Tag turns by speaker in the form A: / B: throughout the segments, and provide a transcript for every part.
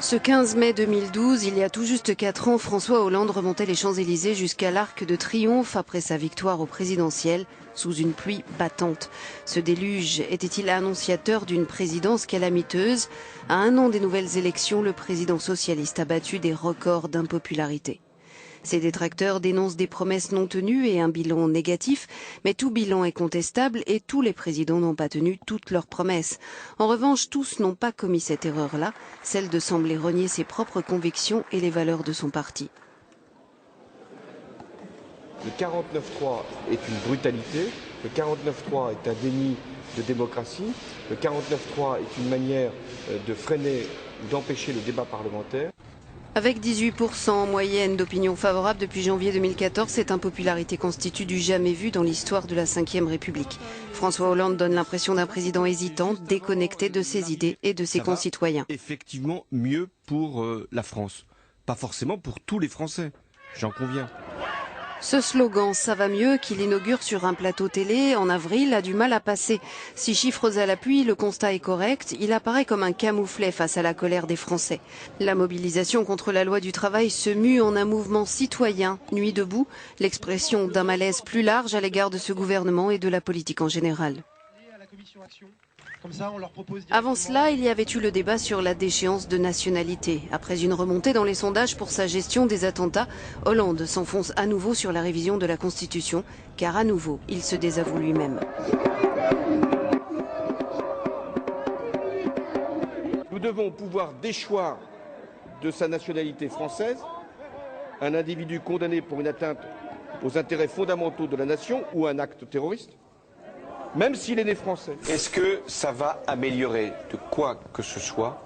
A: Ce 15 mai 2012, il y a tout juste 4 ans, François Hollande remontait les Champs-Élysées jusqu'à l'Arc de Triomphe après sa victoire au présidentiel, sous une pluie battante. Ce déluge était-il annonciateur d'une présidence calamiteuse? À un an des nouvelles élections, le président socialiste a battu des records d'impopularité. Ses détracteurs dénoncent des promesses non tenues et un bilan négatif, mais tout bilan est contestable et tous les présidents n'ont pas tenu toutes leurs promesses. En revanche, tous n'ont pas commis cette erreur-là, celle de sembler renier ses propres convictions et les valeurs de son parti.
B: Le 49-3 est une brutalité, le 49-3 est un déni de démocratie, le 49-3 est une manière de freiner ou d'empêcher le débat parlementaire.
A: Avec 18% en moyenne d'opinion favorable depuis janvier 2014, cette impopularité constitue du jamais vu dans l'histoire de la Ve République. François Hollande donne l'impression d'un président hésitant, déconnecté de ses idées et de ses concitoyens.
C: Effectivement, mieux pour la France. Pas forcément pour tous les Français, j'en conviens.
A: Ce slogan « ça va mieux » qu'il inaugure sur un plateau télé en avril a du mal à passer. Si chiffres à l'appui, le constat est correct, il apparaît comme un camouflet face à la colère des Français. La mobilisation contre la loi du travail se mue en un mouvement citoyen, Nuit debout, l'expression d'un malaise plus large à l'égard de ce gouvernement et de la politique en général. Avant cela, il y avait eu le débat sur la déchéance de nationalité. Après une remontée dans les sondages pour sa gestion des attentats, Hollande s'enfonce à nouveau sur la révision de la Constitution, car à nouveau, il se désavoue lui-même.
B: Nous devons pouvoir déchoir de sa nationalité française un individu condamné pour une atteinte aux intérêts fondamentaux de la nation ou un acte terroriste, même s'il est né français.
D: Est-ce que ça va améliorer de quoi que ce soit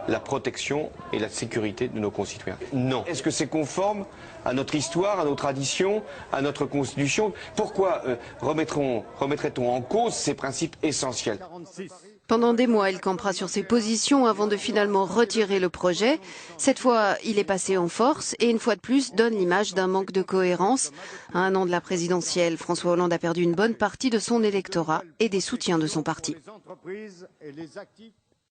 D: la protection et la sécurité de nos concitoyens? Non. Est-ce que c'est conforme à notre histoire, à nos traditions, à notre constitution? Pourquoi remettrait-on en cause ces principes essentiels?
A: Pendant des mois, il campera sur ses positions avant de finalement retirer le projet. Cette fois, il est passé en force et une fois de plus donne l'image d'un manque de cohérence. À un an de la présidentielle, François Hollande a perdu une bonne partie de son électorat et des soutiens de son parti.